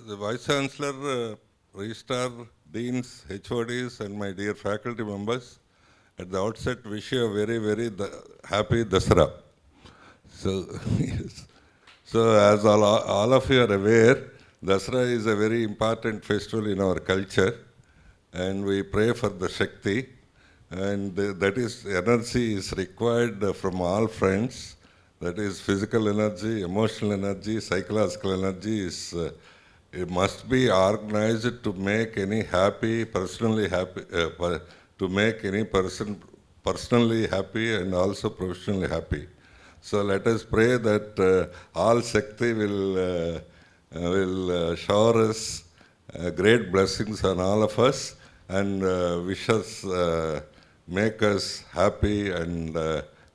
the Vice Chancellor, Registrar, Deans, HODs, and my dear faculty members, at the outset wish you a very, very happy Dasara. So, yes. So as all of you are aware, Dasara is a very important festival in our culture, and we pray for the Shakti, and that is, energy is required from all fronts. That is physical energy, emotional energy, psychological energy is it must be organized to make any happy, personally happy, to make any person personally happy and also professionally happy. So let us pray that all Shakti will shower us great blessings on all of us and wish us, make us happy and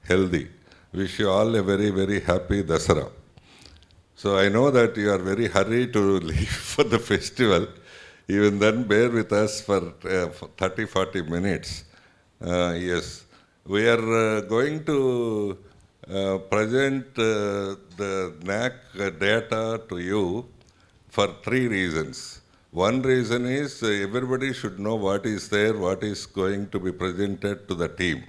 healthy. Wish you all a very, very happy Dasara. So I know that you are very hurried to leave for the festival. Even then, bear with us for 30-40 minutes. Yes, we are going to present the NAAC data to you for 3 reasons. One reason is everybody should know what is there, what is going to be presented to the team.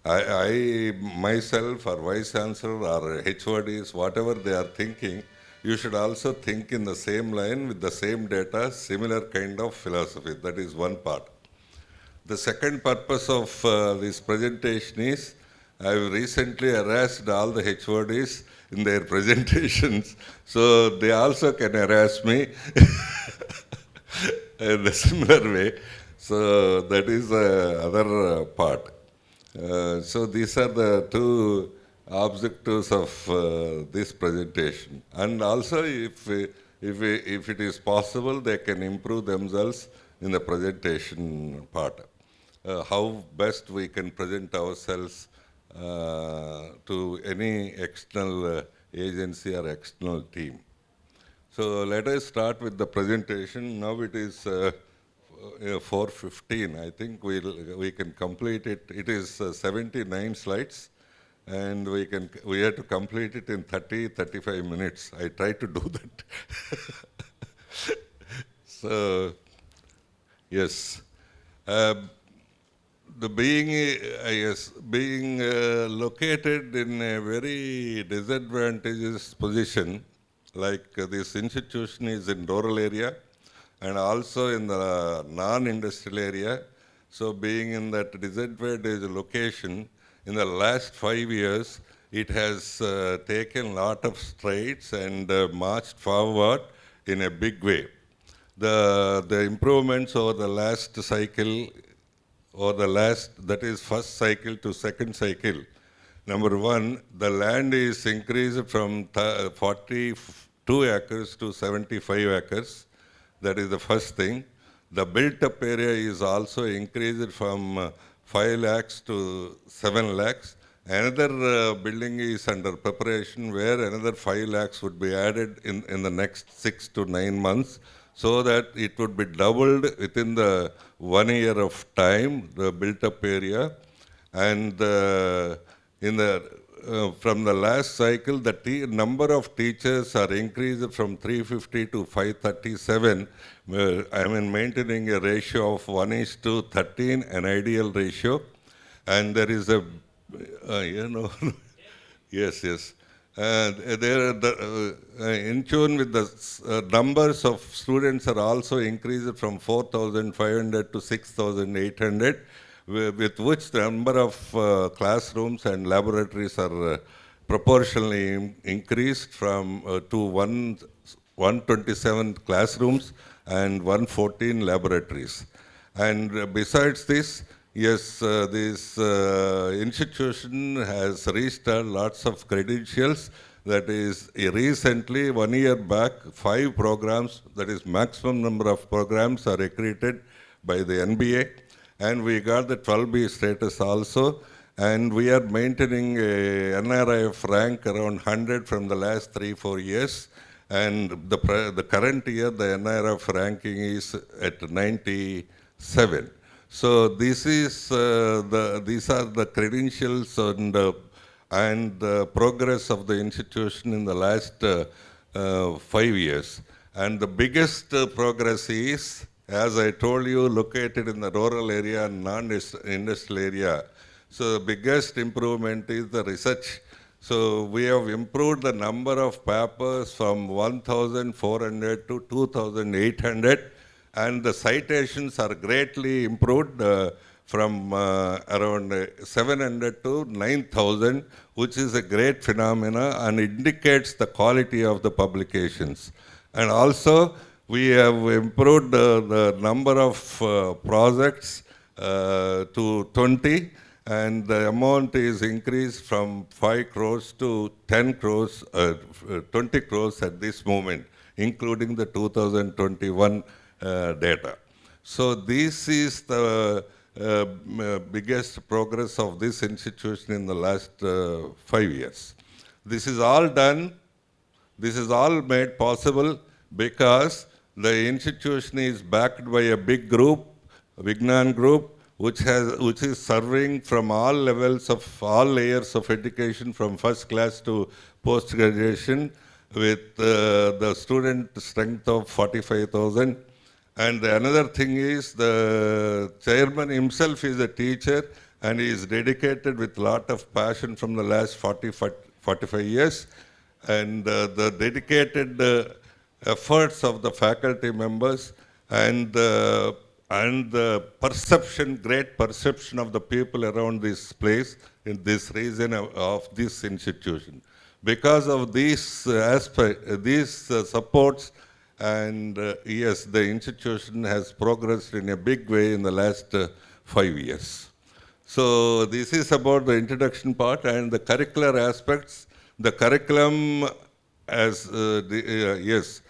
I myself or Vice Chancellor or HODs, whatever they are thinking, you should also think in the same line with the same data, similar kind of philosophy. That is one part. The second purpose of this presentation is, I have recently harassed all the HODs in their presentations, so they also can harass me in a similar way. So that is the other part. So these are the 2 objectives of this presentation. And also, if it is possible, they can improve themselves in the presentation part. How best we can present ourselves to any external agency or external team. So let us start with the presentation. Now it is 4:15. I think we can complete it. It is 79 slides, and we have to complete it in 30-35 minutes. I try to do that. So yes, being located in a very disadvantageous position, like this institution is in rural area and also in the non-industrial area. So being in that disadvantaged location, in the last 5 years, it has taken a lot of strides and marched forward in a big way. The improvements over the last cycle, or that is first cycle to second cycle. Number 1, the land is increased from 42 acres to 75 acres. That is the first thing. The built-up area is also increased from 5 lakhs to 7 lakhs. Another building is under preparation where another 5 lakhs would be added in the next 6 to 9 months, so that it would be doubled within the 1 year of time, the built-up area. And from the last cycle, the number of teachers are increased from 350 to 537. Maintaining a ratio of 1:13, an ideal ratio. And there is a, yes. In tune with the numbers of students are also increased from 4,500 to 6,800. With which the number of classrooms and laboratories are proportionally increased from to 127 classrooms and 114 laboratories. And besides this, yes, this institution has reached lots of credentials. That is, recently, 1 year back, 5 programs, that is maximum number of programs, are accredited by the NBA. And we got the 12B status also, and we are maintaining a NRIF rank around 100 from the last 3-4 years, and the current year the NRIF ranking is at 97. So this is these are the credentials and the progress of the institution in the last 5 years. And the biggest progress is, as I told you, located in the rural area and non-industrial area. So the biggest improvement is the research. So we have improved the number of papers from 1,400 to 2,800, and the citations are greatly improved from around 700 to 9,000, which is a great phenomena and indicates the quality of the publications. And also, we have improved the number of projects to 20, and the amount is increased from 5 crores to 10 crores, 20 crores at this moment, including the 2021 data. So this is the biggest progress of this institution in the last 5 years. This is all done. This is all made possible because the institution is backed by a big group, Vignan Group, which is serving from all levels of all layers of education, from first class to post graduation, with the student strength of 45,000. And another thing is, the chairman himself is a teacher, and he is dedicated with a lot of passion from the last 45 years. And the dedicated efforts of the faculty members and the perception, great perception of the people around this place, in this region of this institution. Because of these supports, and yes, the institution has progressed in a big way in the last 5 years. So this is about the introduction part and the curricular aspects. The curriculum, the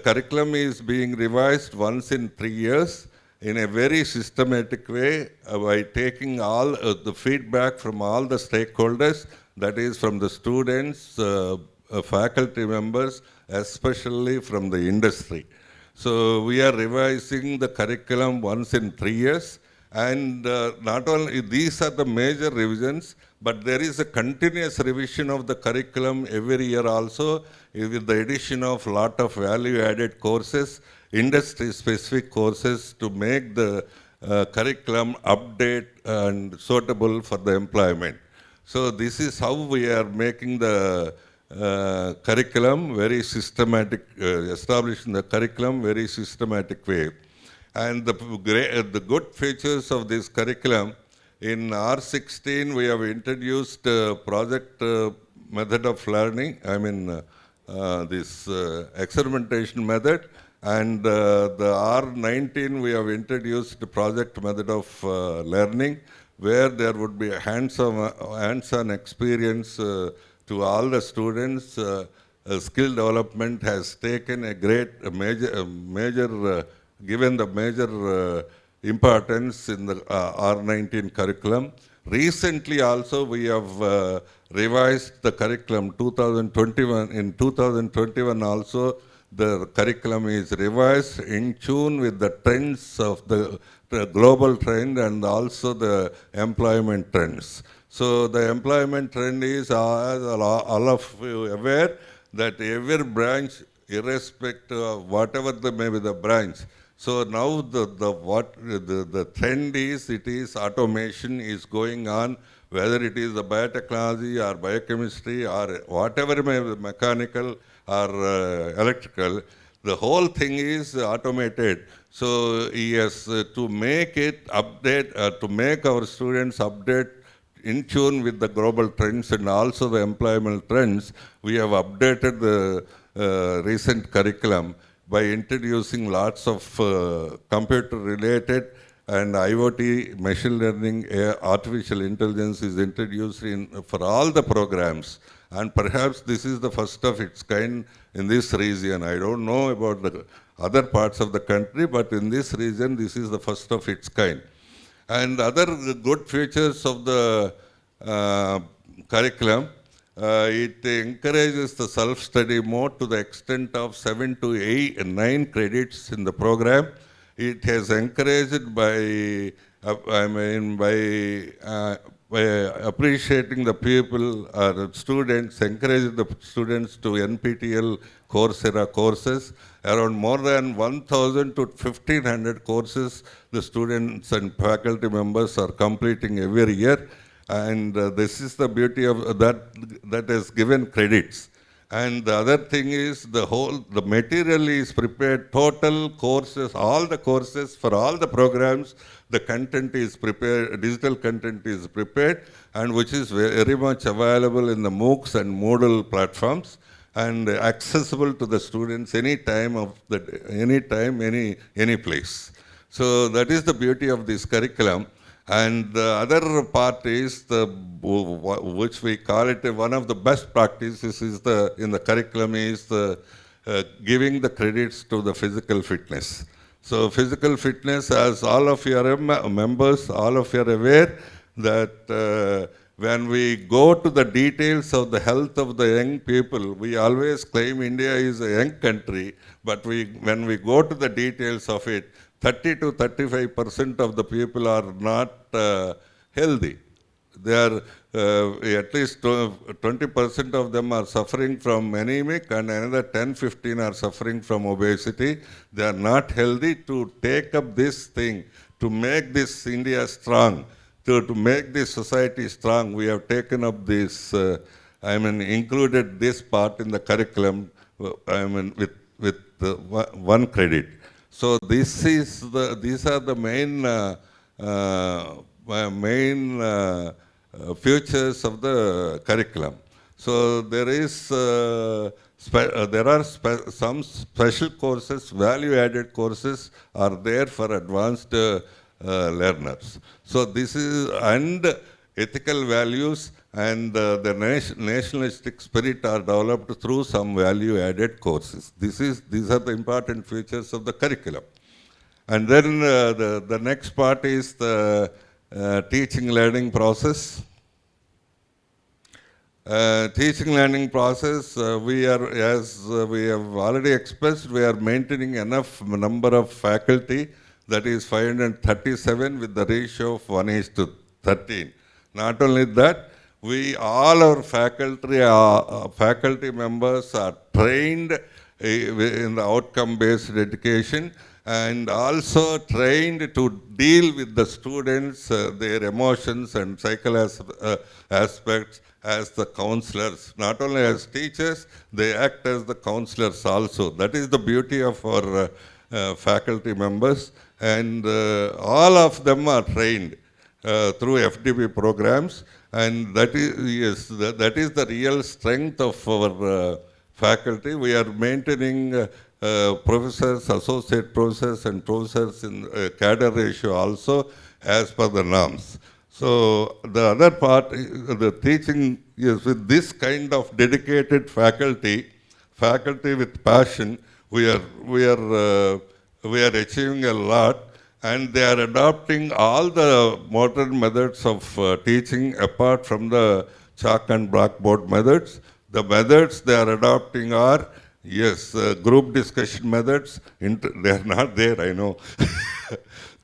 curriculum is being revised once in 3 years in a very systematic way by taking all the feedback from all the stakeholders, that is from the students, faculty members, especially from the industry. So we are revising the curriculum once in 3 years, and not only these are the major revisions, but there is a continuous revision of the curriculum every year also, with the addition of a lot of value-added courses, industry-specific courses, to make the curriculum update and suitable for the employment. So this is how we are making the curriculum very systematic, establishing the curriculum very systematic way. And the good features of this curriculum, in R16 we have introduced project method of learning, this experimentation method, and the R19 we have introduced the project method of learning, where there would be a hands-on experience to all the students. Skill development has taken a given the major importance in the R19 curriculum. Recently also we have revised the curriculum 2021. In 2021 also the curriculum is revised in tune with the trends of the global trend and also the employment trends. So the employment trend is, as all of you aware, that every branch, irrespective of whatever may be the branch. So now the trend is, it is automation is going on, whether it is the biotechnology or biochemistry or whatever may be mechanical or electrical, the whole thing is automated. So yes, to make it update, to make our students update in tune with the global trends and also the employment trends, we have updated the recent curriculum by introducing lots of computer-related and IoT, machine learning, artificial intelligence is introduced for all the programs. And perhaps this is the first of its kind in this region. I don't know about the other parts of the country, but in this region, this is the first of its kind. And other good features of the curriculum, it encourages the self-study mode to the extent of 7 to 8 and 9 credits in the program. It has encouraged by by appreciating the people, students, encouraging the students to NPTEL Coursera courses. Around more than 1,000 to 1,500 courses the students and faculty members are completing every year. And this is the beauty of that has given credits. And the other thing is the material is prepared, total courses, all the courses for all the programs, the content is prepared, digital content is prepared, and which is very much available in the MOOCs and Moodle platforms and accessible to the students any time, any place. So that is the beauty of this curriculum. And the other part is which we call it one of the best practices is in the curriculum is giving the credits to the physical fitness. So physical fitness, as all of your members, all of you are aware that when we go to the details of the health of the young people, we always claim India is a young country, but when we go to the details of it, 30 to 35% of the people are not healthy. They are at least 20% of them are suffering from anemic, and another 10-15 are suffering from obesity. They are not healthy. To take up this thing, to make this India strong, to make this society strong, we have taken up this, included this part in the curriculum, with one credit. So these are the main features of the curriculum. So there are some special courses, value-added courses are there for advanced learners. So this is, and ethical values and the nationalistic spirit are developed through some value-added courses. These are the important features of the curriculum. And then the next part is the teaching learning process. Teaching learning process, we are, as we have already expressed, we are maintaining enough number of faculty, that is 537 with the ratio of 1:13. Not only that, all our faculty members are trained in the outcome-based education and also trained to deal with the students, their emotions and psychological aspects as the counselors. Not only as teachers, they act as the counselors also. That is the beauty of our faculty members, and all of them are trained through FDP programs, and that is the real strength of our faculty. We are maintaining professors, associate professors, and professors in cadre ratio also as per the norms. So the other part, the teaching is with this kind of dedicated faculty with passion. We are achieving a lot, and they are adopting all the modern methods of teaching apart from the chalk and blackboard methods. The methods they are adopting are, yes, group discussion methods. They are not there, I know.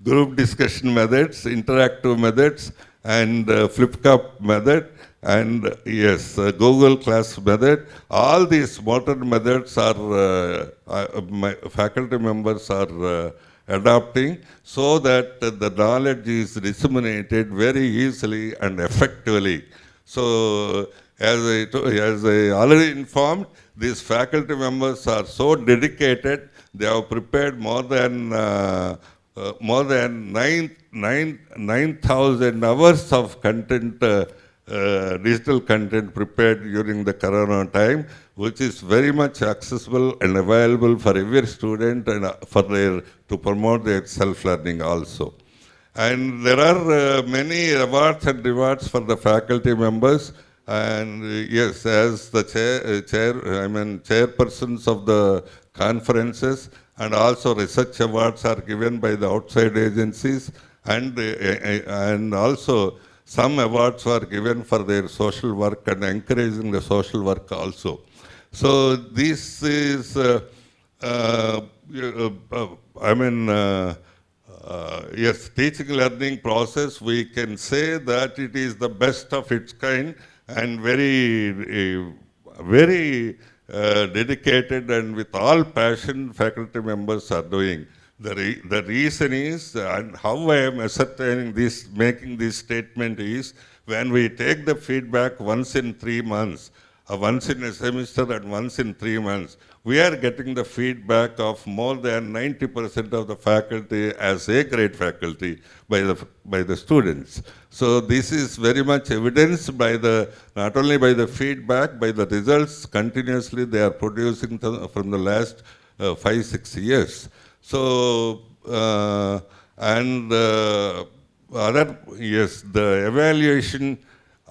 Group discussion methods, interactive methods, and flip cup method, and yes, Google Class method. All these modern methods are my faculty members are adopting, so that the knowledge is disseminated very easily and effectively. So as I already informed, these faculty members are so dedicated. They have prepared more than 9,000 hours of content, digital content prepared during the Corona time, which is very much accessible and available for every student and to promote their self-learning also. And there are many awards and rewards for the faculty members. And yes, as the chairpersons of the conferences, and also research awards are given by the outside agencies, and also some awards were given for their social work and encouraging the social work also. So this is, yes, teaching learning process, we can say that it is the best of its kind and very dedicated and with all passion faculty members are doing. The reason is, and how I am ascertaining this, making this statement is, when we take the feedback once in 3 months, once in a semester and once in 3 months, we are getting the feedback of more than 90% of the faculty as A-grade faculty by the students. So this is very much evidenced by not only by the feedback, by the results continuously they are producing from the last 5-6 years. So, the evaluation,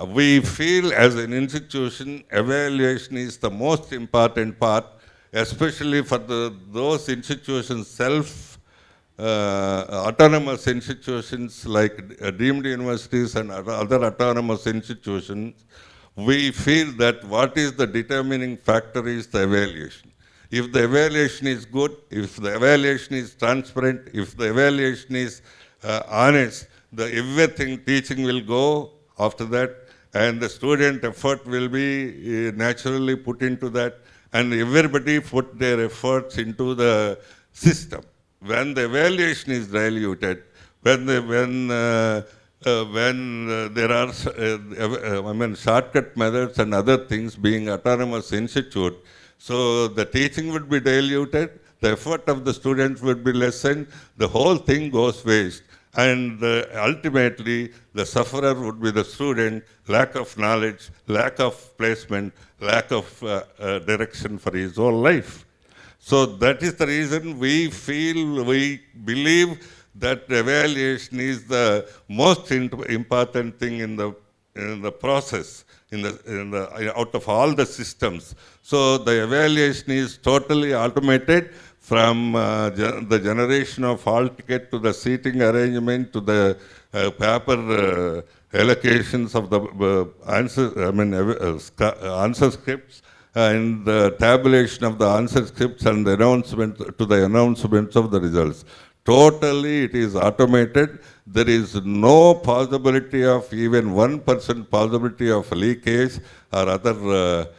we feel as an institution, evaluation is the most important part, especially for those institutions, autonomous institutions like deemed universities and other autonomous institutions. We feel that what is the determining factor is the evaluation. If the evaluation is good, if the evaluation is transparent, if the evaluation is honest, everything teaching will go after that, and the student effort will be naturally put into that, and everybody put their efforts into the system. When the evaluation is diluted, when there are shortcut methods and other things being autonomous institute, so the teaching would be diluted, the effort of the students would be lessened, the whole thing goes waste. And ultimately, the sufferer would be the student, lack of knowledge, lack of placement, lack of direction for his whole life. So that is the reason we believe that evaluation is the most important thing in the process, out of all the systems. So the evaluation is totally automated, from the generation of hall ticket to the seating arrangement to the paper allocations of the answer scripts, and the tabulation of the answer scripts and the announcements of the results. Totally it is automated. There is no possibility of even 1% possibility of leakage or other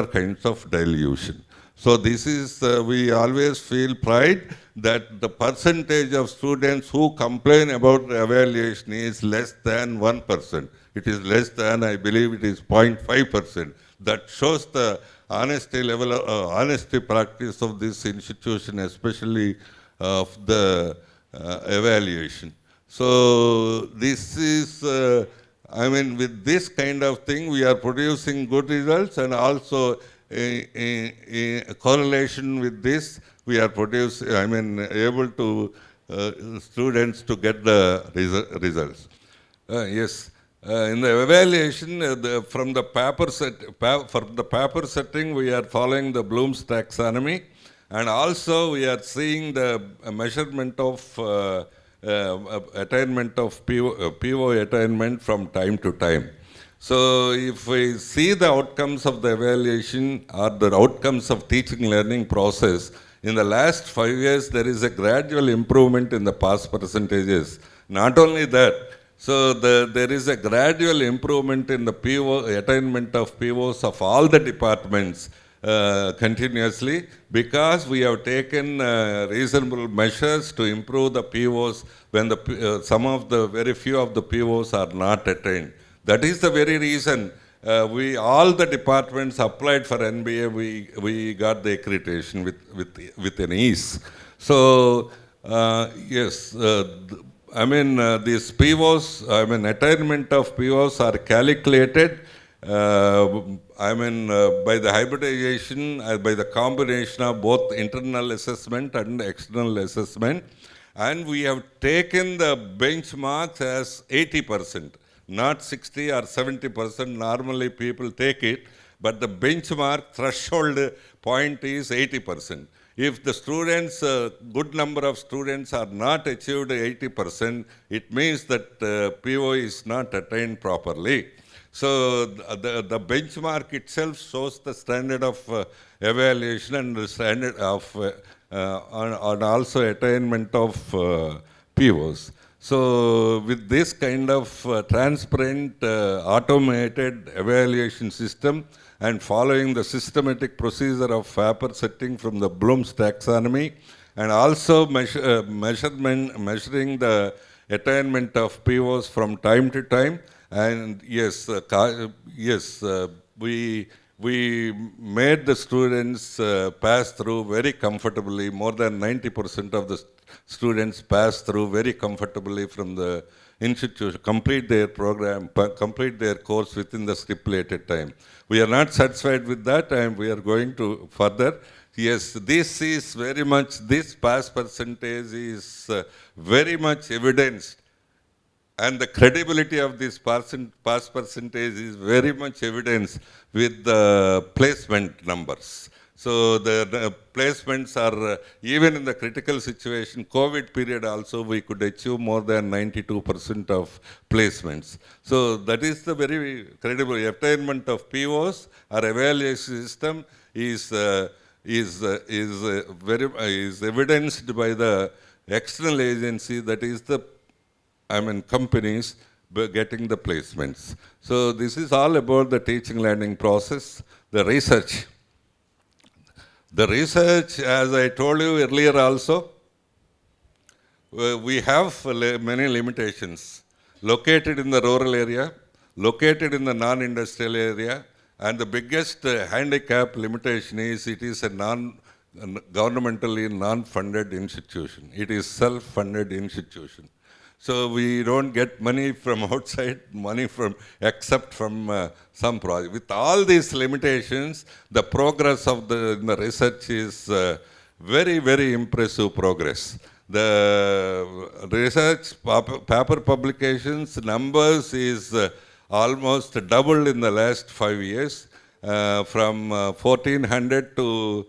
kinds of dilution. So this is, we always feel pride that the percentage of students who complain about the evaluation is less than 1%. It is less than, I believe it is 0.5%. That shows the honesty level, honesty practice of this institution, especially of the evaluation. So this is, with this kind of thing, we are producing good results, and also in correlation with this, we are able to students to get the results. Yes. In the evaluation, from the paper setting, we are following the Bloom's taxonomy, and also we are seeing the measurement of attainment of PO attainment from time to time. So if we see the outcomes of the evaluation or the outcomes of teaching learning process, in the last 5 years, there is a gradual improvement in the pass percentages. Not only that, so there is a gradual improvement in the PO, attainment of POs of all the departments continuously, because we have taken reasonable measures to improve the POs when very few of the POs are not attained. That is the very reason all the departments applied for NBA, we got the accreditation with an ease. So yes, these POs, attainment of POs are calculated by the hybridization, by the combination of both internal assessment and external assessment, and we have taken the benchmarks as 80%. Not 60 or 70%, normally people take it, but the benchmark threshold point is 80%. If the students, good number of students are not achieved 80%, it means that PO is not attained properly. So the benchmark itself shows the standard of evaluation and the standard of and also attainment of POs. So with this kind of transparent automated evaluation system and following the systematic procedure of FAPR setting from the Bloom's taxonomy, and also measuring the attainment of POs from time to time. And yes, we made the students pass through very comfortably. More than 90% of the students pass through very comfortably from the institution, complete their program, complete their course within the stipulated time. We are not satisfied with that, and we are going to further. Yes, this is very much, this pass percentage is very much evidenced, and the credibility of this pass percentage is very much evidenced with the placement numbers. So the placements are, even in the critical situation, COVID period also, we could achieve more than 92% of placements. So that is the very credible attainment of POs. Our evaluation system is evidenced by the external agency, that is the companies getting the placements. So this is all about the teaching learning process. The research, as I told you earlier also, we have many limitations. Located in the rural area, located in the non-industrial area, and the biggest handicap limitation is it is a governmentally non-funded institution. It is self-funded institution. So we don't get money from outside, except from some project. With all these limitations, the progress of the research is very, very impressive progress. The research paper publications numbers is almost doubled in the last 5 years, from 1,400 to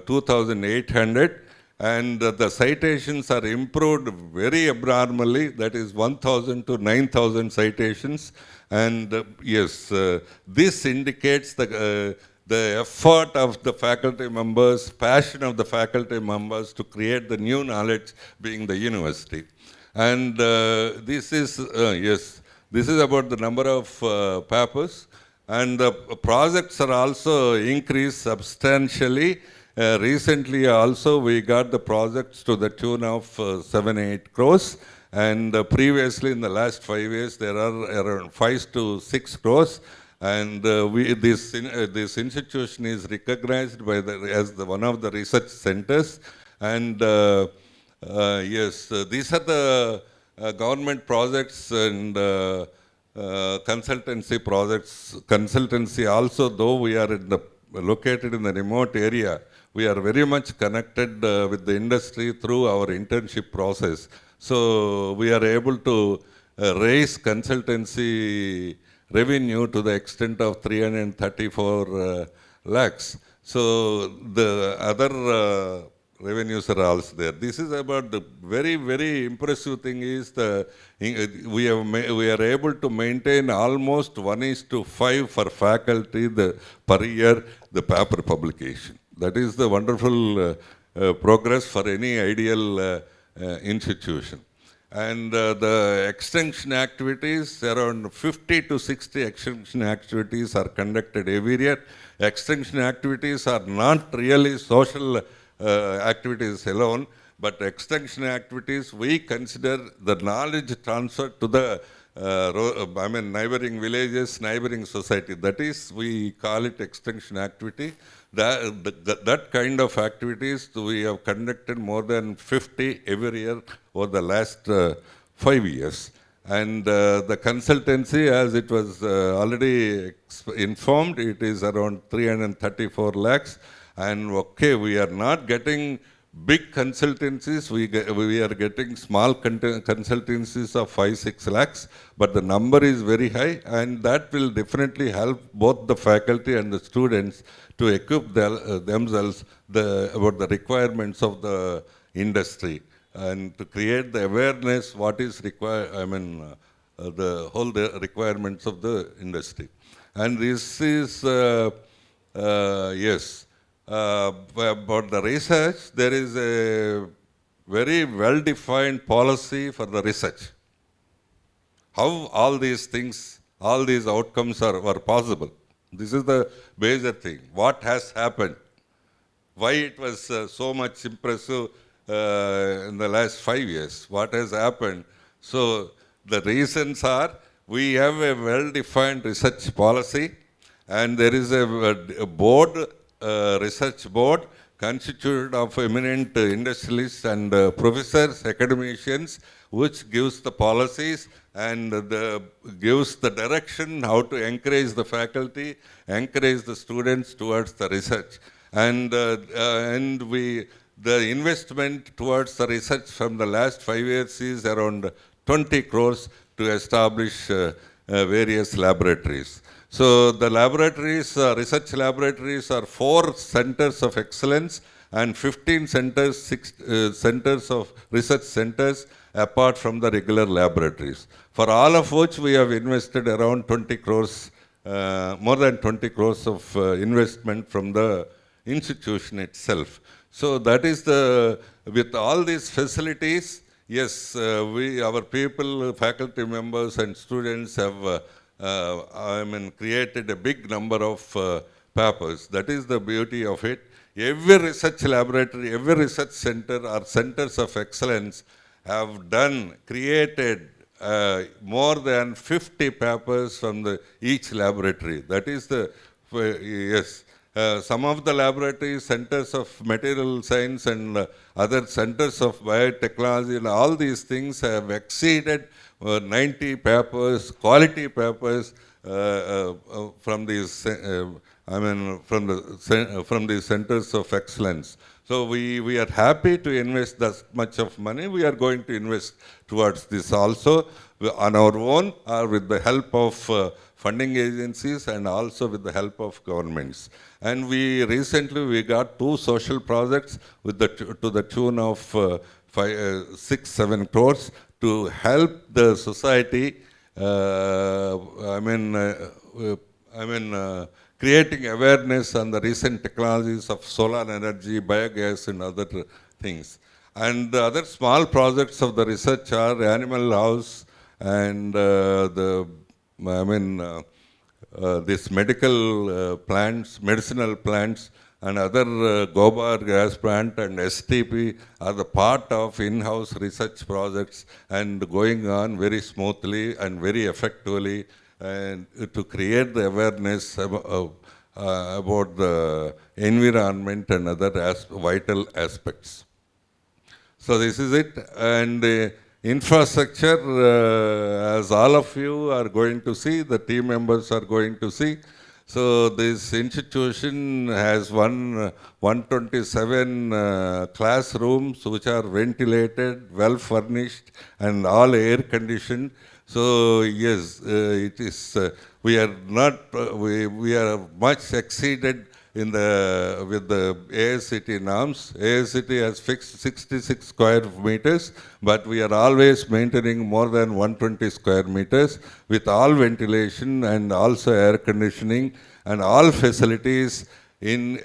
2,800. And the citations are improved very abnormally, that is 1,000 to 9,000 citations. And yes, this indicates the effort of the faculty members, passion of the faculty members to create the new knowledge being the university. And this is about the number of papers. And the projects are also increased substantially. Recently also we got the projects to the tune of 7-8 crores, and previously in the last 5 years there are around 5 to 6 crores, and this institution is recognized by as one of the research centers. And yes, these are the government projects and consultancy projects. Consultancy also, though we are located in the remote area, we are very much connected with the industry through our internship process. So we are able to raise consultancy revenue to the extent of 334 lakhs. So the other revenues are also there. This is about the very, very impressive thing is we are able to maintain almost 1:5 for faculty per year the paper publication. That is the wonderful progress for any ideal institution. And the extension activities, around 50 to 60 extension activities are conducted every year. Extension activities are not really social activities alone, but extension activities, we consider the knowledge transfer to the neighboring villages, neighboring society. That is, we call it extension activity. That kind of activities we have conducted more than 50 every year over the last 5 years. And the consultancy, as it was already informed, it is around 334 lakhs. And okay, we are not getting big consultancies, we are getting small consultancies of 5-6 lakhs, but the number is very high, and that will definitely help both the faculty and the students to equip themselves about the requirements of the industry and to create the awareness what is required, the requirements of the industry. And this is, yes, about the research, there is a very well-defined policy for the research. How all these things, all these outcomes were possible. This is the major thing. What has happened? Why it was so much impressive in the last 5 years? What has happened? So the reasons are, we have a well-defined research policy, and there is a board, research board, constituted of eminent industrialists and professors, academicians, which gives the policies and gives the direction how to encourage the faculty, encourage the students towards the research. And the investment towards the research from the last 5 years is around 20 crores to establish various laboratories. So the laboratories, research laboratories, are 4 centers of excellence and 15 centers, 6 centers of research centers apart from the regular laboratories. For all of which we have invested around 20 crores, more than 20 crores of investment from the institution itself. So that is with all these facilities, yes, our people, faculty members and students have created a big number of papers. That is the beauty of it. Every research laboratory, every research center or centers of excellence have created more than 50 papers from each laboratory. That is yes. Some of the laboratories, centers of material science and other centers of biotechnology, and all these things have exceeded 90 papers, quality papers from these, from these centers of excellence. So we are happy to invest that much of money. We are going to invest towards this also on our own, or with the help of funding agencies and also with the help of governments. And recently got 2 social projects with to the tune of 6-7 crores to help the society. Creating awareness on the recent technologies of solar energy, biogas, and other things. And the other small projects of the research are Animal House and these medicinal plants, and other Gobar gas plant and STP are the part of in-house research projects and going on very smoothly and very effectively, and to create the awareness about the environment and other vital aspects. So this is it. And infrastructure, as all of you are going to see, the team members are going to see. So this institution has 127 classrooms which are ventilated, well furnished, and all air conditioned. So yes, it is. We are much exceeded with the AICT norms. AICT has fixed 66 square meters, but we are always maintaining more than 120 square meters with all ventilation and also air conditioning and all facilities in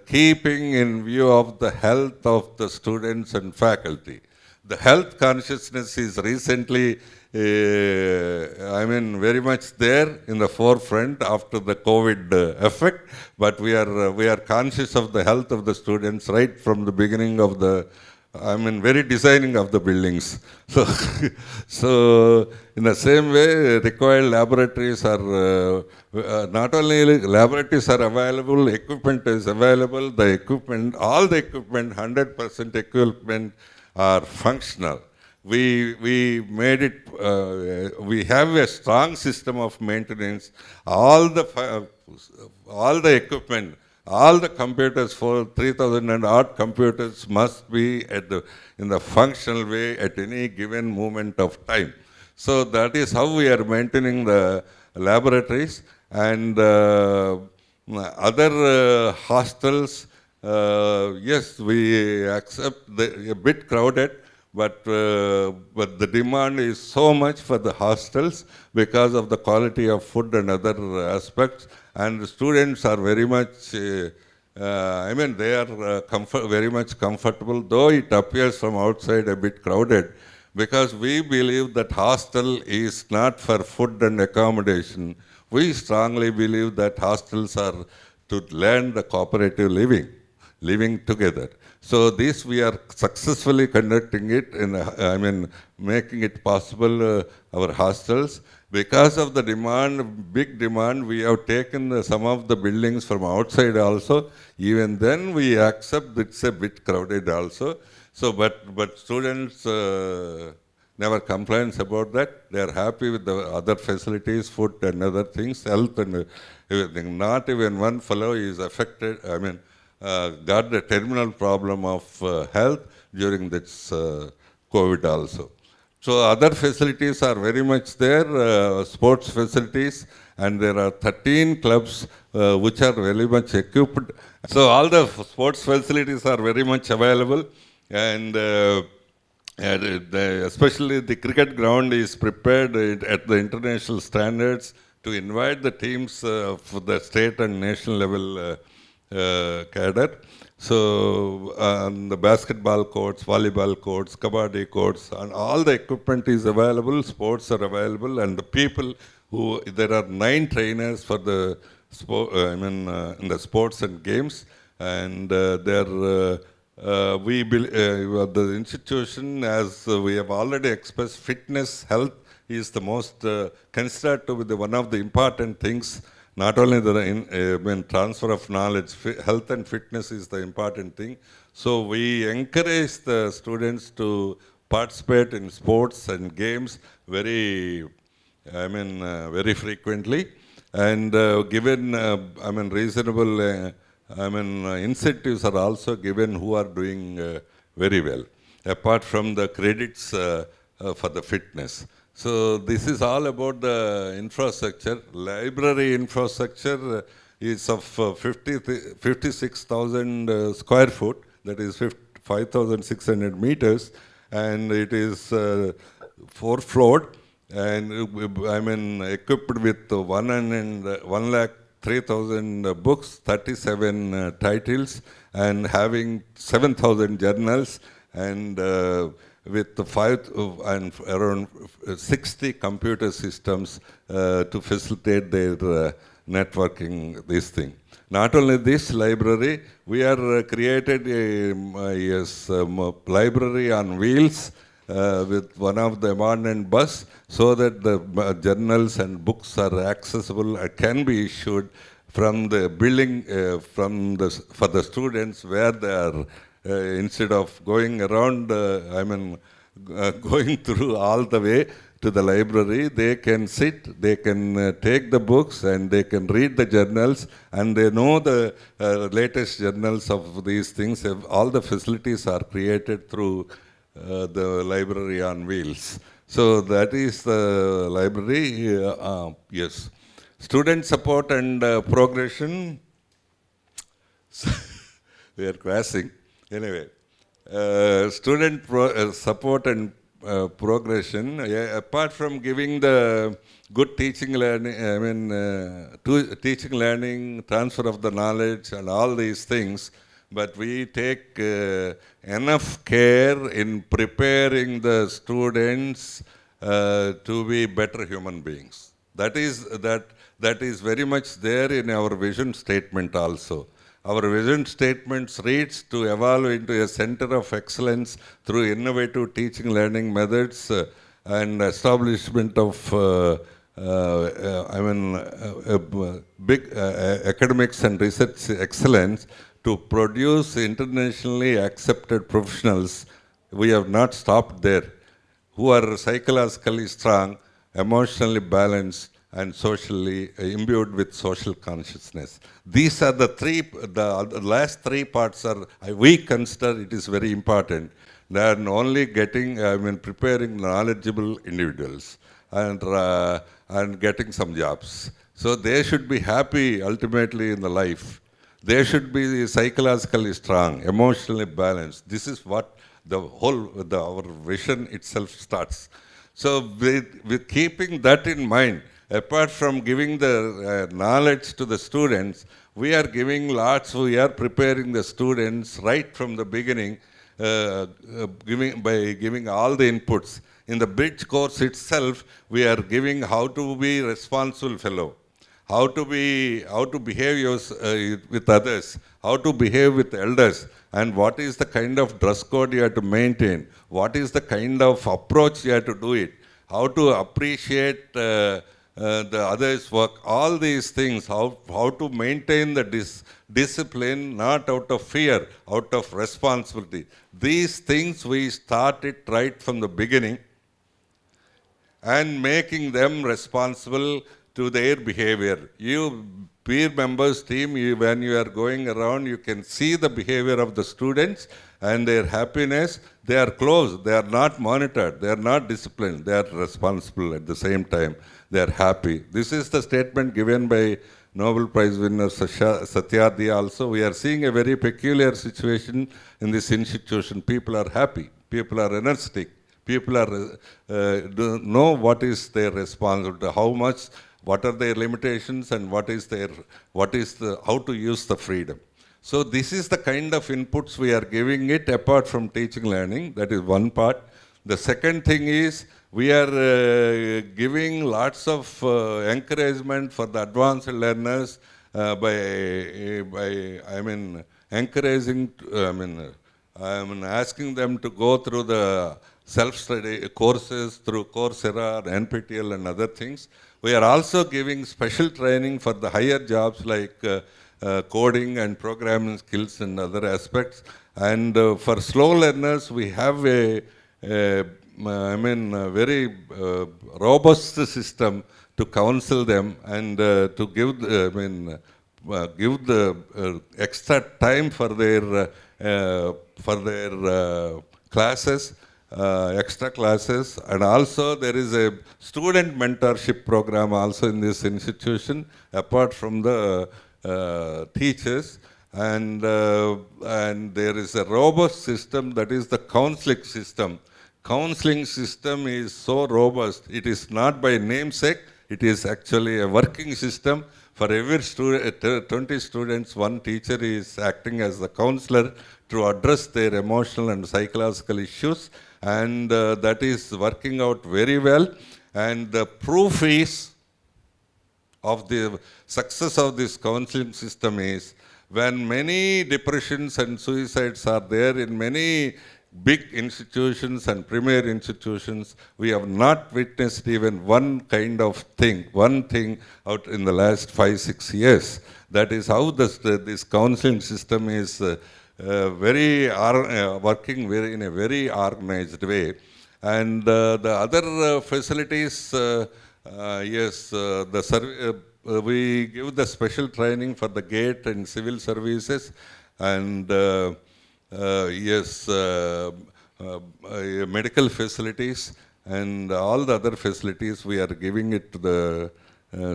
keeping in view of the health of the students and faculty. The health consciousness is recently very much there in the forefront after the COVID effect, but we are conscious of the health of the students right from the beginning of the very designing of the buildings. So in the same way, required laboratories are not only laboratories are available, equipment is available. The equipment, all the equipment, 100% equipment are functional. We made it. We have a strong system of maintenance. All the equipment, all the computers, for 3,000 and odd computers, must be in the functional way at any given moment of time. So that is how we are maintaining the laboratories. And other hostels, yes, we accept a bit crowded, but the demand is so much for the hostels because of the quality of food and other aspects, and the students are very much, they are very much comfortable, though it appears from outside a bit crowded, because we believe that hostel is not for food and accommodation. We strongly believe that hostels are to learn the cooperative living together. So this we are successfully conducting it making it possible, our hostels. Because of the demand, big demand, we have taken some of the buildings from outside also. Even then we accept it's a bit crowded also. So, but students never complains about that. They are happy with the other facilities, food and other things, health and everything. Not even one fellow is affected, got the terminal problem of health during this COVID also. So other facilities are very much there, sports facilities, and there are 13 clubs which are very much equipped. So all the sports facilities are very much available, and especially the cricket ground is prepared at the international standards to invite the teams for the state and national level cadre. So the basketball courts, volleyball courts, kabaddi courts, and all the equipment is available, sports are available, and the people there are 9 trainers for the in the sports and games, and the institution, as we have already expressed, fitness, health is the most considered to be one of the important things. Not only the transfer of knowledge, health and fitness is the important thing. So we encourage the students to participate in sports and games very frequently, and given reasonable incentives are also given who are doing very well, apart from the credits for the fitness. So this is all about the infrastructure. Library infrastructure is of 56,000 square foot, that is 5,600 meters, and it is 4-floored, and equipped with 1,03,000 books, 37 titles, and having 7,000 journals, and with around 60 computer systems to facilitate their networking, this thing. Not only this library, we are created a library on wheels with one of the abandoned bus, so that the journals and books are accessible, can be issued from the building for the students where they are. Instead of going around, going through all the way to the library, they can sit, they can take the books, and they can read the journals, and they know the latest journals of these things. All the facilities are created through the library on wheels. So that is the library. Yes. Student support and progression. We are crashing. Anyway, student support and progression, apart from giving the good teaching learning, teaching learning, transfer of the knowledge and all these things, but we take enough care in preparing the students to be better human beings. That is very much there in our vision statement also. Our vision statements reads to evolve into a center of excellence through innovative teaching learning methods and establishment of big academics and research excellence to produce internationally accepted professionals. We have not stopped there, who are psychologically strong, emotionally balanced, and socially imbued with social consciousness. These are the last 3 parts are, we consider it is very important. They are only preparing knowledgeable individuals and getting some jobs. So they should be happy ultimately in the life. They should be psychologically strong, emotionally balanced. This is what our vision itself starts. So with keeping that in mind, apart from giving the knowledge to the students, we are giving lots, we are preparing the students right from the beginning, by giving all the inputs. In the bridge course itself, we are giving how to be responsible fellow, how to behave with others, how to behave with elders, and what is the kind of dress code you have to maintain, what is the kind of approach you have to do it, how to appreciate the others' work, all these things, how to maintain the discipline, not out of fear, out of responsibility. These things we start it right from the beginning, and making them responsible to their behavior. You peer members team, when you are going around, you can see the behavior of the students and their happiness. They are close, they are not monitored, they are not disciplined, they are responsible at the same time. They are happy. This is the statement given by Nobel Prize winner Satyarthi also. We are seeing a very peculiar situation in this institution. People are happy, people are energetic, people are know what is their responsibility, how much, what are their limitations, and how to use the freedom. So this is the kind of inputs we are giving it apart from teaching learning. That is one part. The second thing is we are giving lots of encouragement for the advanced learners by encouraging. Asking them to go through the self-study courses through Coursera, NPTEL, and other things. We are also giving special training for the higher jobs like coding and programming skills and other aspects. And for slow learners, we have a very robust system to counsel them and to give the extra time for their classes, extra classes, and also there is a student mentorship program also in this institution apart from the teachers, and there is a robust system, that is the counseling system. Counseling system is so robust, it is not by namesake, it is actually a working system. For every 20 students, one teacher is acting as the counselor to address their emotional and psychological issues, and that is working out very well. And the proof is of the success of this counseling system is when many depressions and suicides are there in many big institutions and premier institutions, we have not witnessed even one thing out in the last 5-6 years. That is how this counseling system is working in a very organized way. And the other facilities, we give the special training for the gate and civil services, and medical facilities, and all the other facilities we are giving it to the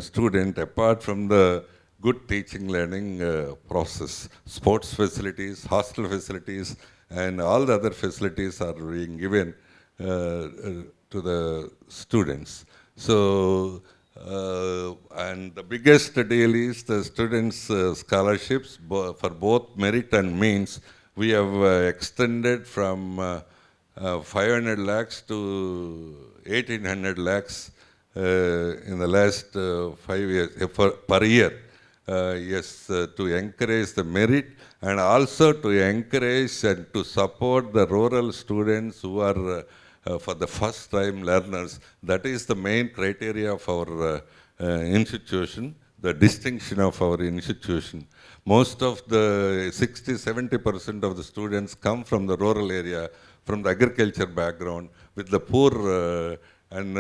student apart from the good teaching learning process. Sports facilities, hostel facilities, and all the other facilities are being given to the students. So, and the biggest deal is the students' scholarships for both merit and means. We have extended from 500 lakhs to 1800 lakhs in the last 5 years per year. To encourage the merit and also to encourage and to support the rural students who are for the first time learners. That is the main criteria of our institution, the distinction of our institution. Most of the 60-70% of the students come from the rural area, from the agriculture background, with the poor and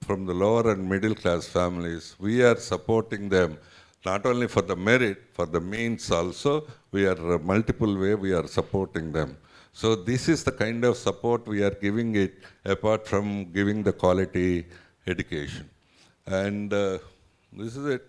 from the lower and middle class families. We are supporting them not only for the merit, for the means also. We are multiple way, we are supporting them. So this is the kind of support we are giving it, apart from giving the quality education. And this is it.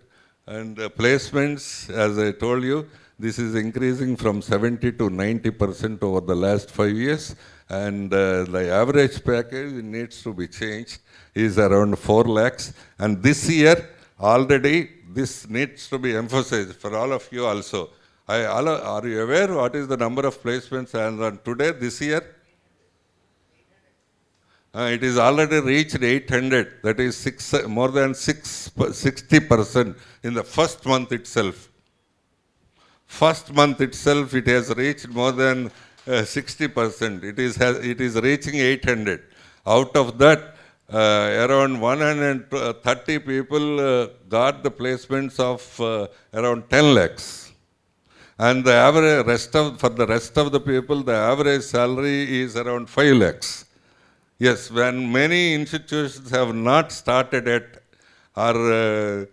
And placements, as I told you, This is increasing from 70 to 90% over the last 5 years, and the average package needs to be changed is around 4 lakhs. And this year, already, this needs to be emphasized for all of you also. Are you aware what is the number of placements and today, this year? It is already reached 800, that is more than 60% in the first month itself. First month itself, it has reached more than 60%. It is reaching 800. Out of that, around 130 people got the placements of around 10 lakhs. And the average for the rest of the people, the average salary is around 5 lakhs. Yes, when many institutions have not started yet, or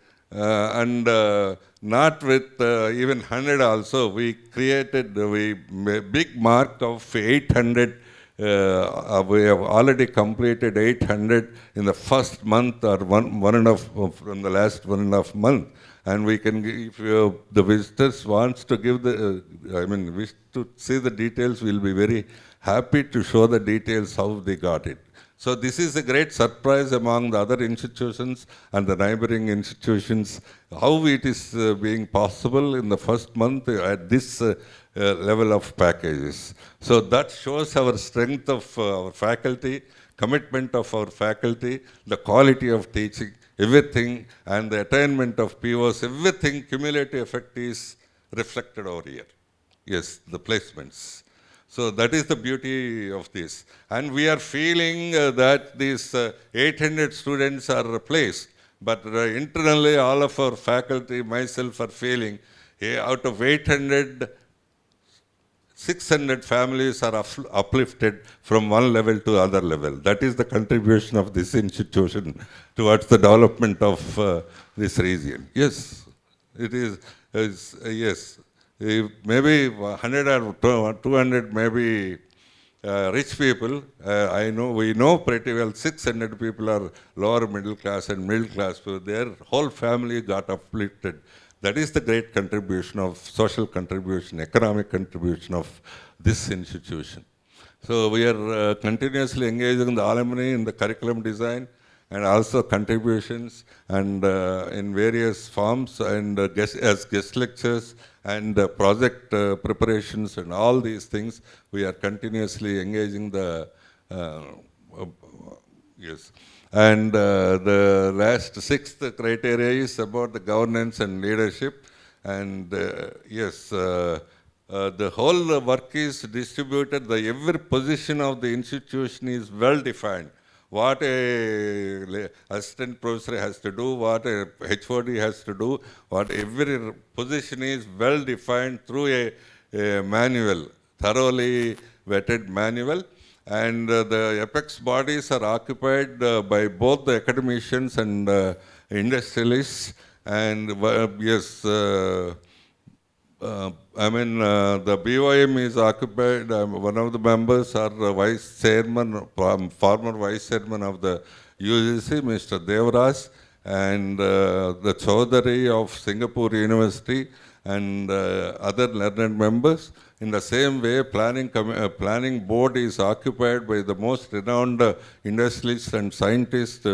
not with even 100 also, we created a big mark of 800. We have already completed 800 in the first month or one and a half from the last 1.5 month. And we can, if the visitors wants to give wish to see the details, we'll be very happy to show the details how they got it. So this is a great surprise among the other institutions and the neighboring institutions, how it is being possible in the first month at this level of packages. So that shows our strength of our faculty, commitment of our faculty, the quality of teaching, everything, and the attainment of POs, everything, cumulative effect is reflected over here. Yes, the placements. So that is the beauty of this. And we are feeling that these 800 students are replaced, but internally all of our faculty, myself, are feeling out of 800, 600 families are uplifted from one level to other level. That is the contribution of this institution towards the development of this region. Yes, it is, yes. Maybe 100 or 200 maybe rich people. We know pretty well 600 people are lower middle class and middle class. So their whole family got uplifted. That is the great contribution of social contribution, economic contribution of this institution. So we are continuously engaging the alumni in the curriculum design and also contributions and in various forms and as guest lectures and project preparations and all these things. We are continuously engaging the, yes. And the last sixth criteria is about the governance and leadership. And yes, the whole work is distributed, every position of the institution is well defined. What a assistant professor has to do, what a HOD has to do, what every position is well defined through a manual, thoroughly vetted manual. And the apex bodies are occupied by both the academicians and industrialists. And yes, the BOM is occupied, one of the members are vice chairman, former vice chairman of the UGC, Mr. Devraj, and the Chaudhary of Singapore University, and other learned members. In the same way, planning board is occupied by the most renowned industrialist and scientist,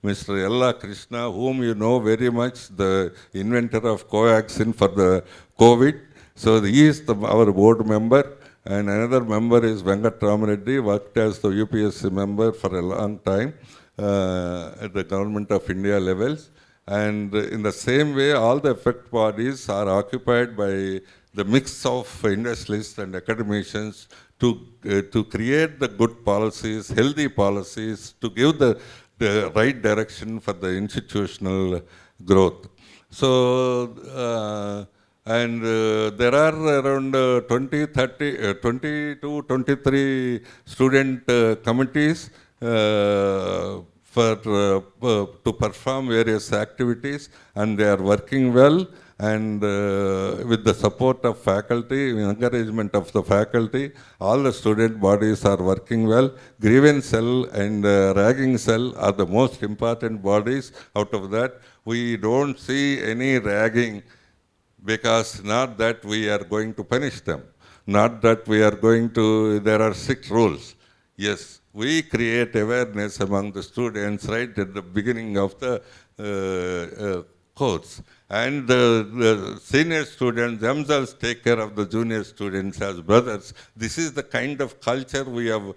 Mr. Ella Krishna, whom you know very much, the inventor of covaxin for the COVID. So he is our board member, and another member is Venkat Ramareddy, worked as the UPSC member for a long time at the Government of India levels. And in the same way, all the effect bodies are occupied by the mix of industrialists and academicians to create the good policies, healthy policies, to give the right direction for the institutional growth. So, there are around 20 to 23 student committees to perform various activities, and they are working well, and with the support of faculty, encouragement of the faculty, all the student bodies are working well. Grievance cell and ragging cell are the most important bodies. Out of that, we don't see any ragging because not that we are going to punish them, not that we are going to, there are strict rules. Yes, we create awareness among the students right at the beginning of the course. And the senior students themselves take care of the junior students as brothers. This is the kind of culture we have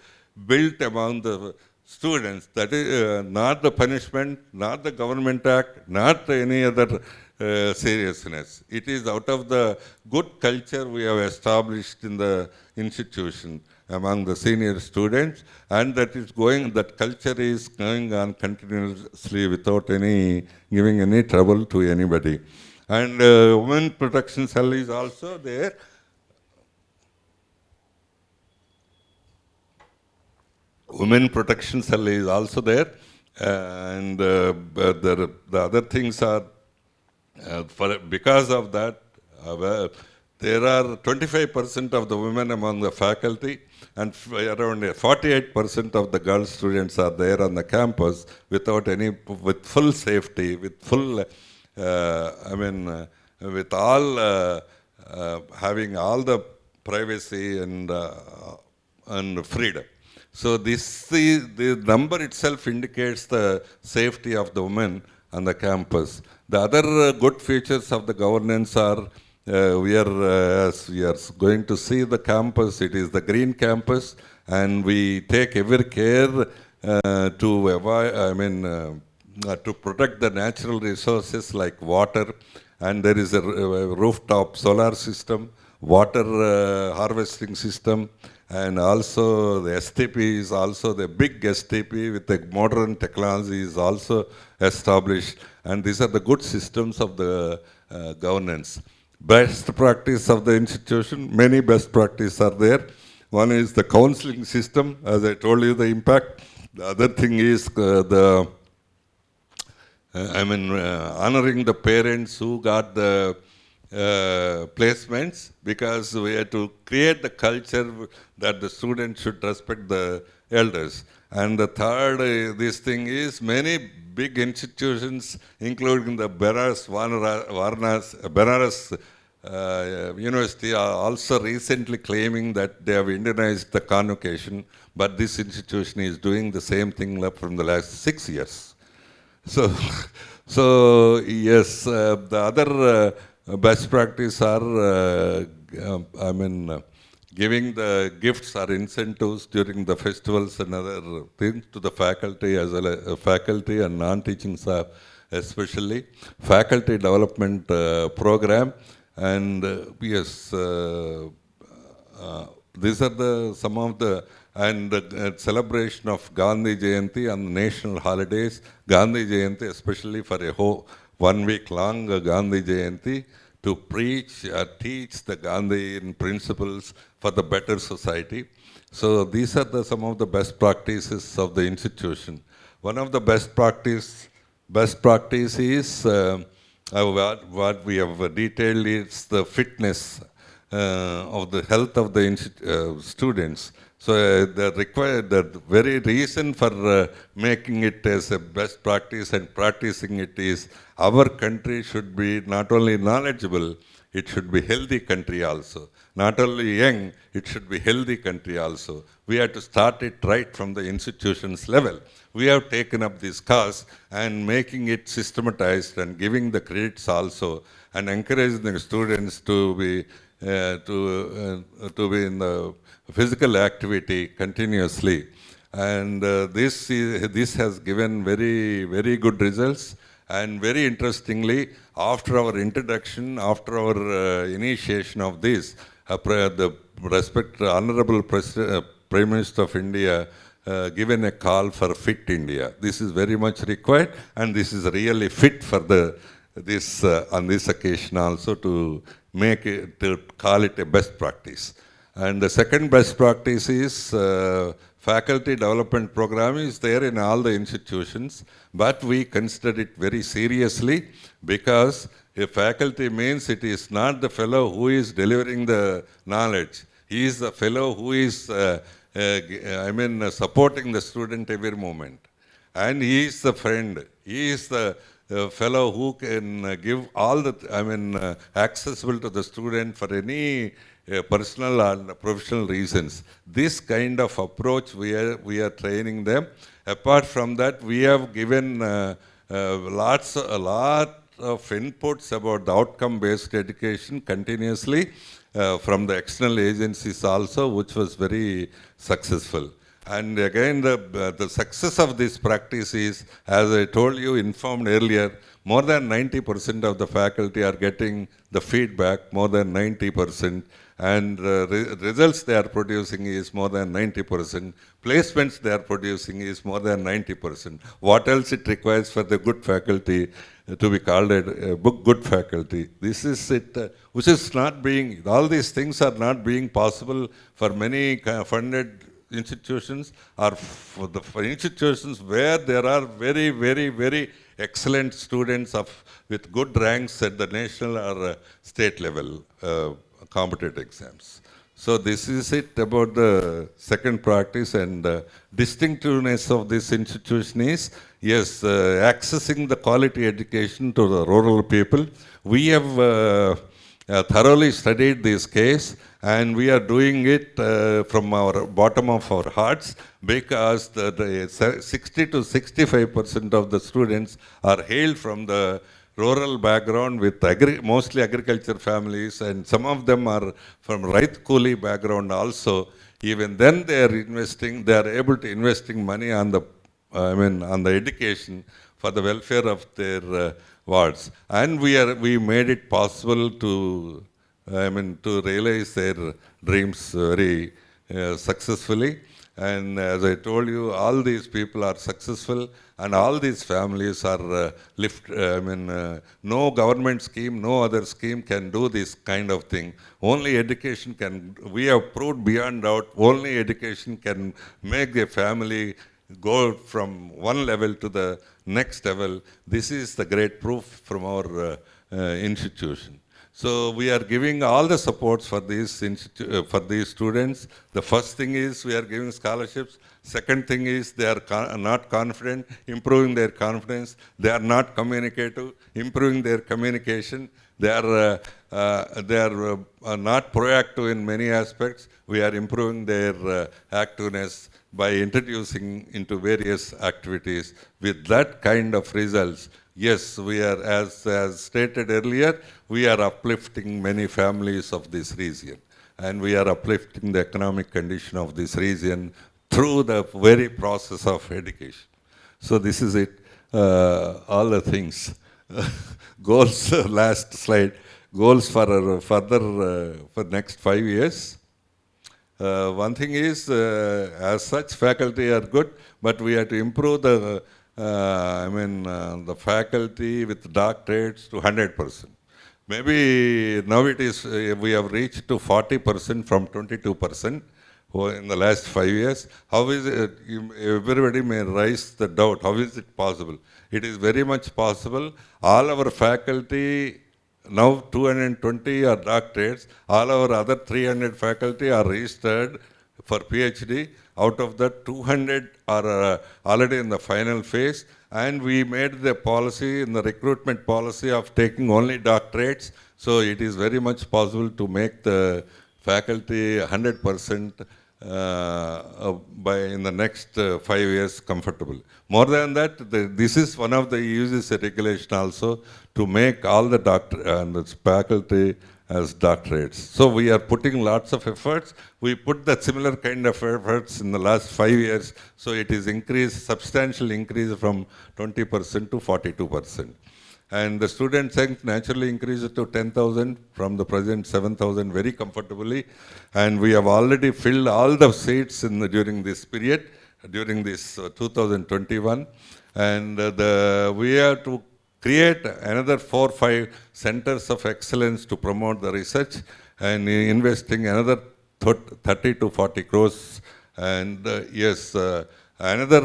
built among the students. That is not the punishment, not the government act, not any other seriousness. It is out of the good culture we have established in the institution among the senior students, and that culture is going on continuously without any giving any trouble to anybody. And Women Protection Cell is also there. Women Protection Cell is also there, and the other things are, because of that, well, there are 25% of the women among the faculty, and around 48% of the girl students are there on the campus with full safety, with full, with all, having all the privacy and freedom. So the number itself indicates the safety of the women on the campus. The other good features of the governance are, as we are going to see the campus, it is the green campus, and we take every care to avoid, to protect the natural resources like water, and there is a rooftop solar system, water harvesting system, and also the STP is also the big STP with the modern technology is also established, and these are the good systems of the governance. Best practice of the institution, many best practices are there. One is the counseling system, as I told you, the impact. The other thing is honoring the parents who got the placements, because we have to create the culture that the students should respect the elders. And the third, this thing is many big institutions, including the Benares University, are also recently claiming that they have Indianized the convocation, but this institution is doing the same thing from the last 6 years. So yes, the other best practice are, giving the gifts or incentives during the festivals and other things to the faculty, as well as faculty and non-teaching staff, especially faculty development program. And yes, these are some of the, and the celebration of Gandhi Jayanti on national holidays. Gandhi Jayanti, especially for a whole 1 week long Gandhi Jayanti, to preach, teach the Gandhian principles for the better society. So these are some of the best practices of the institution. One of the best practice is what we have detailed is the fitness of the health of the students. So the very reason for making it as a best practice and practicing it is our country should be not only knowledgeable, it should be healthy country also. Not only young, it should be healthy country also. We have to start it right from the institution's level. We have taken up this cause and making it systematized and giving the credits also, and encouraging the students to be in the physical activity continuously. And this has given very, very good results. And very interestingly, after our introduction, after our initiation of this, the Honorable Prime Minister of India given a call for Fit India. This is very much required, and this is really fit for this on this occasion also to call it a best practice. And the second best practice is faculty development program is there in all the institutions, but we consider it very seriously, because a faculty means it is not the fellow who is delivering the knowledge. He is the fellow who is supporting the student every moment. And he is the friend. He is the a fellow who can give all the, accessible to the student for any personal and professional reasons. This kind of approach we are training them. Apart from that, we have given a lot of inputs about the outcome-based education continuously from the external agencies also, which was very successful. And again, the success of this practice is, as I told you, informed earlier, more than 90% of the faculty are getting the feedback, more than 90%, and results they are producing is more than 90%. Placements they are producing is more than 90%. What else it requires for the good faculty to be called a good faculty? This is it, which is not being, all these things are not being possible for many funded institutions, or for institutions where there are very, very, very excellent students with good ranks at the national or state level competitive exams. So this is it about the second practice, and distinctiveness of this institution is, yes, accessing the quality education to the rural people. We have thoroughly studied this case, and we are doing it from our bottom of our hearts, because the 60 to 65% of the students are hailed from the rural background with mostly agriculture families, and some of them are from Rait Kuli background also. Even then they are able to investing money on the, on the education for the welfare of their wards. And we made it possible to, to realize their dreams very successfully. And as I told you, all these people are successful, and all these families are no government scheme, no other scheme can do this kind of thing. Only education can, we have proved beyond doubt, only education can make a family go from one level to the next level. This is the great proof from our institution. So we are giving all the supports for these students. The first thing is we are giving scholarships. Second thing is they are not confident, improving their confidence. They are not communicative, improving their communication. They are not proactive in many aspects. We are improving their activeness by introducing into various activities. With that kind of results, yes, we are, as stated earlier, we are uplifting many families of this region, and we are uplifting the economic condition of this region through the very process of education. So this is it, all the things. Goals, last slide, goals for further, for next 5 years. One thing is, as such, faculty are good, but we have to improve the the faculty with doctorates to 100%. Maybe now it is, we have reached to 40% from 22% in the last 5 years. How is it, everybody may raise the doubt, how is it possible? It is very much possible. All our faculty, now 220 are doctorates, all our other 300 faculty are registered for PhD. Out of that, 200 are already in the final phase, and we made the policy, in the recruitment policy, of taking only doctorates. So it is very much possible to make the faculty 100% in the next 5 years comfortable. More than that, this is one of the UGC regulation also, to make all the the faculty as doctorates. So we are putting lots of efforts. We put that similar kind of efforts in the last 5 years. So it is increased, substantial increase from 20% to 42%. And the student strength naturally increases to 10,000 from the present 7,000 very comfortably. And we have already filled all the seats during this period, during this 2021. And we have to create another 4 or 5 centers of excellence to promote the research, and investing another 30 to 40 crores. And yes, another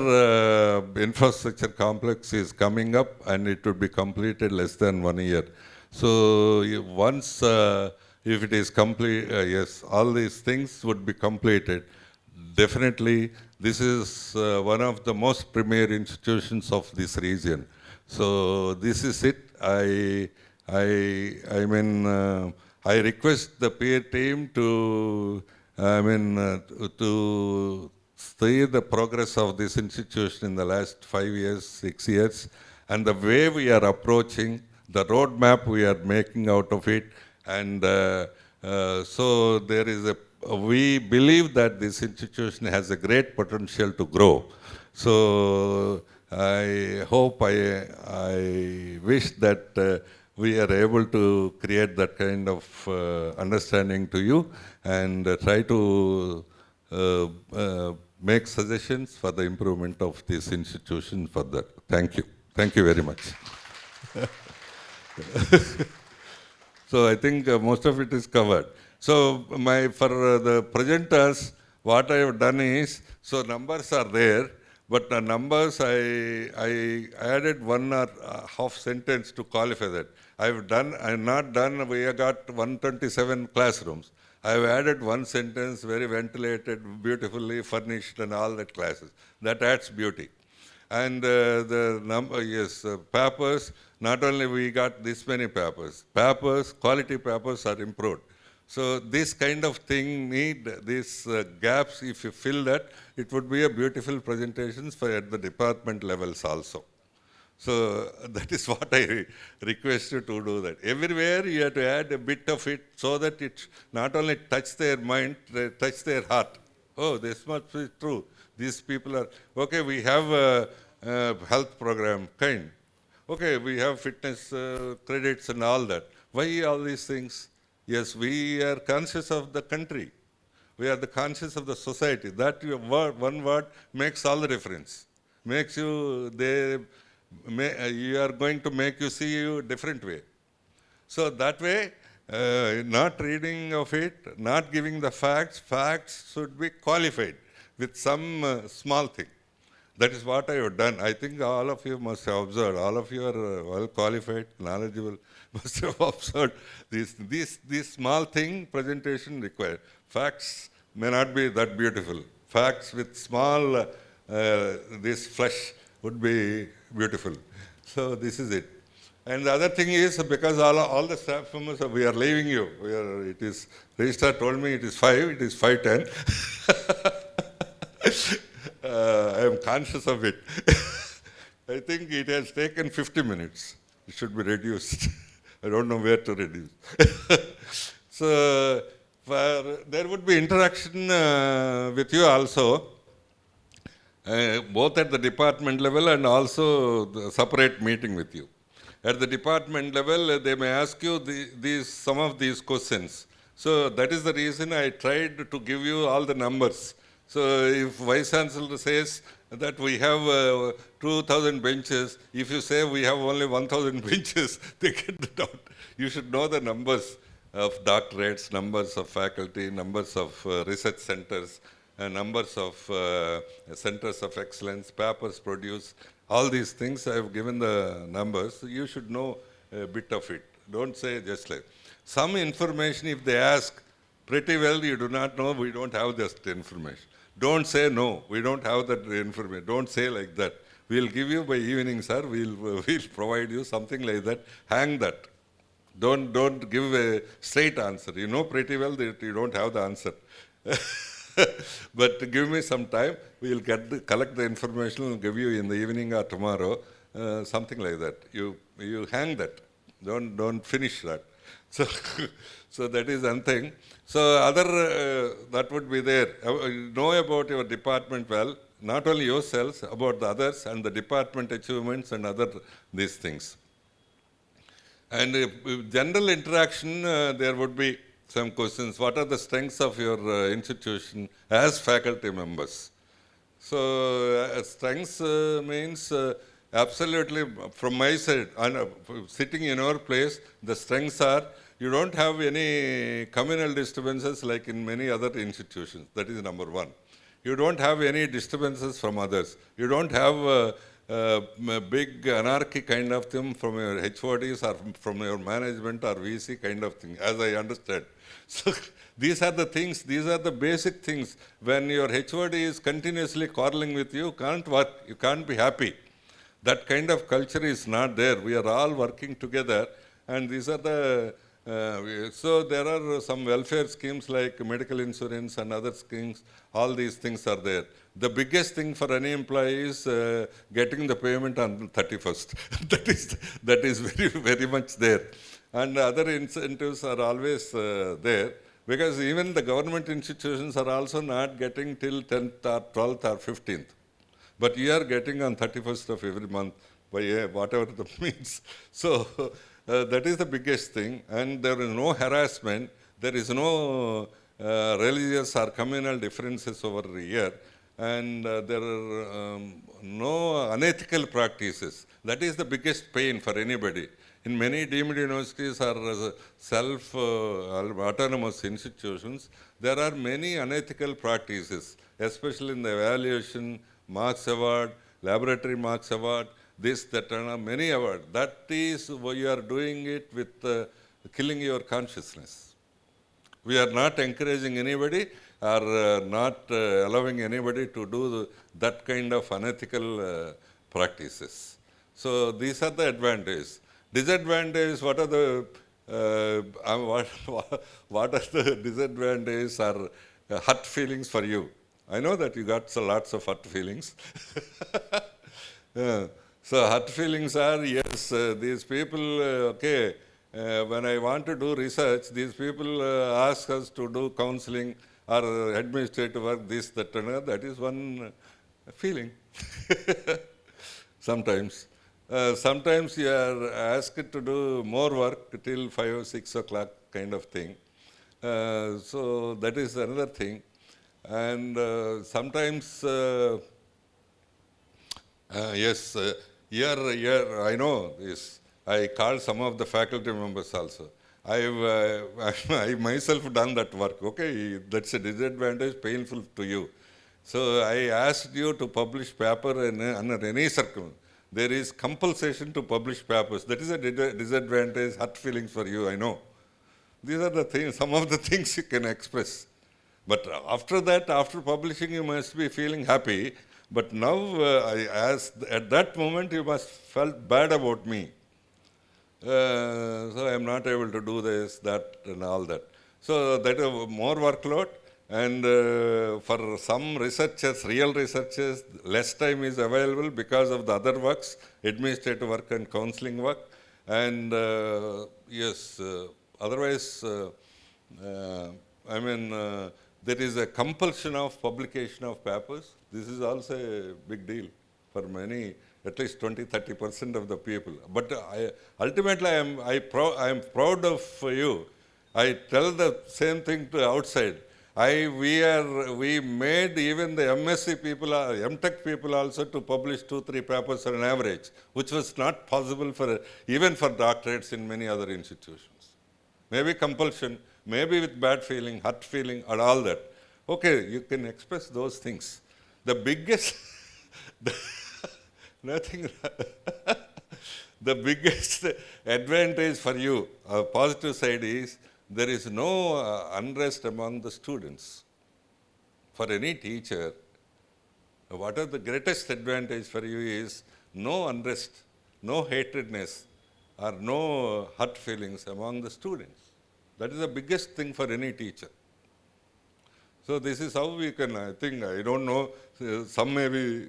infrastructure complex is coming up, and it will be completed less than 1 year. So once, if it is complete, yes, all these things would be completed. Definitely, this is one of the most premier institutions of this region. So this is it. I request the peer team to, to see the progress of this institution in the last 5 years, 6 years, and the way we are approaching, the roadmap we are making out of it, and so there is we believe that this institution has a great potential to grow. So I hope, I wish that we are able to create that kind of understanding to you, and try to make suggestions for the improvement of this institution further. Thank you. Thank you very much. So I think most of it is covered. So for the presenters, what I have done is, so numbers are there, but the numbers I added one or half sentence to qualify that. I have not done, we have got 127 classrooms. I have added one sentence, very ventilated, beautifully furnished and all that classes. That adds beauty. And papers, not only we got this many papers, quality papers are improved. So this kind of thing need these gaps. If you fill that, it would be a beautiful presentations for at the department levels also. So that is what I request you to do that. Everywhere you have to add a bit of it so that it not only touch their mind, touch their heart. Oh, this must be true. These people are, okay, we have a health program, kind. Okay, we have fitness credits and all that. Why all these things? Yes, we are conscious of the country. We are the conscious of the society. That one word makes all the difference. Makes you, you are going to make you see you different way. So that way, not reading of it, not giving the facts should be qualified with some small thing. That is what I have done. I think all of you must have observed. All of you are well qualified, knowledgeable, must have observed this small thing presentation required. Facts may not be that beautiful. Facts with small, this flesh would be beautiful. So this is it. And the other thing is, because all the staff members, we are leaving you. Registrar told me it is 5, it is 5:10. I am conscious of it. I think it has taken 50 minutes. It should be reduced. I don't know where to reduce. So there would be interaction with you also, both at the department level and also the separate meeting with you. At the department level, they may ask you some of these questions. So that is the reason I tried to give you all the numbers. So if Vice Chancellor says that we have 2,000 benches, if you say we have only 1,000 benches, they get the doubt. You should know the numbers of doctorates, numbers of faculty, numbers of research centers, numbers of centers of excellence, papers produced, all these things. I have given the numbers. So you should know a bit of it. Don't say just like. Some information, if they ask, pretty well you do not know, we don't have this information. Don't say no, we don't have that information. Don't say like that. We'll give you by evening, sir. We'll provide you something like that. Hang that. Don't give a straight answer. You know pretty well that you don't have the answer. But give me some time. We'll collect the information and give you in the evening or tomorrow. Something like that. You hang that. Don't finish that. So that is one thing. So other, that would be there. Know about your department well, not only yourselves, about the others and the department achievements and other these things. And general interaction, there would be some questions. What are the strengths of your institution as faculty members? So strengths means absolutely from my side, sitting in our place, the strengths are, you don't have any communal disturbances like in many other institutions. That is number one. You don't have any disturbances from others. You don't have a big anarchy kind of thing from your HODs or from your management or VC kind of thing, as I understand. So these are the things, these are the basic things. When your HOD is continuously quarreling with you, you can't work, you can't be happy. That kind of culture is not there. We are all working together, and these are the so there are some welfare schemes like medical insurance and other schemes. All these things are there. The biggest thing for any employee is getting the payment on 31st. that is very much there. And other incentives are always there, because even the government institutions are also not getting till 10th or 12th or 15th. But you are getting on 31st of every month by whatever the means. So that is the biggest thing. And there is no harassment. There is no religious or communal differences over here. And there are no unethical practices. That is the biggest pain for anybody. In many deemed universities or self-autonomous institutions, there are many unethical practices, especially in the evaluation, marks award, laboratory marks award, this, that, and many awards. That is why you are doing it with killing your consciousness. We are not encouraging anybody or not allowing anybody to do that kind of unethical practices. So these are the advantages. Disadvantages, what are the what are the disadvantages or hurt feelings for you? I know that you got lots of hurt feelings. So hurt feelings are, yes, these people, okay, when I want to do research, these people ask us to do counseling or administrative work, this, that, and that is one feeling. Sometimes. Sometimes you are asked to do more work till 5 or 6 o'clock kind of thing. So that is another thing. And sometimes, yes, here I know this. I called some of the faculty members also. I myself done that work. Okay, that's a disadvantage, painful to you. So I asked you to publish paper under any circumstance. There is compulsion to publish papers. That is a disadvantage, hurt feelings for you, I know. These are the things, some of the things you can express. But after that, after publishing, you must be feeling happy. But now, at that moment, you must felt bad about me. So I am not able to do this, that, and all that. So that is more workload. And for some researchers, real researchers, less time is available because of the other works, administrative work and counseling work. And yes, otherwise, I mean, there is a compulsion of publication of papers. This is also a big deal for many, at least 20–30% of the people. But ultimately, I am proud of you. I tell the same thing to outside. We made even the MSc people, MTech people also to publish 2–3 papers on an average, which was not possible even for doctorates in many other institutions. Maybe compulsion, maybe with bad feeling, hurt feeling, and all that. Okay, you can express those things. The biggest, nothing, the biggest advantage for you, positive side is, there is no unrest among the students. For any teacher, what are the greatest advantage for you is no unrest, no hatredness, or no hurt feelings among the students. That is the biggest thing for any teacher. So this is how we can, I think, I don't know, some may be,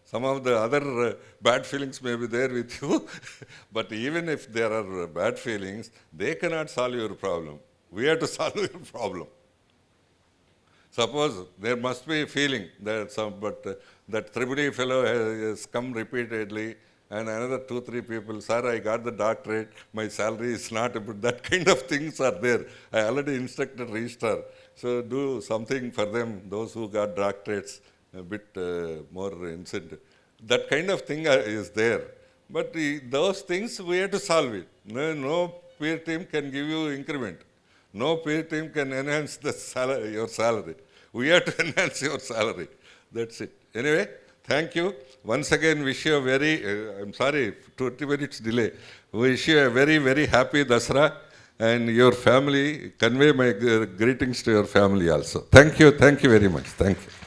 some of the other bad feelings may be there with you, but even if there are bad feelings, they cannot solve your problem. We have to solve your problem. Suppose there must be a feeling that that Tribhuti fellow has come repeatedly, and another 2–3 people, sir, I got the doctorate, my salary is not, but that kind of things are there. I already instructed registrar. So do something for them, those who got doctorates, a bit more incentive. That kind of thing is there. But those things, we have to solve it. No peer team can give you increment. No peer team can enhance your salary. We have to enhance your salary. That's it. Anyway, thank you. Once again, wish you a very, I'm sorry, 20 minutes delay. Wish you a very, very happy Dasara. And your family, convey my greetings to your family also. Thank you very much. Thank you.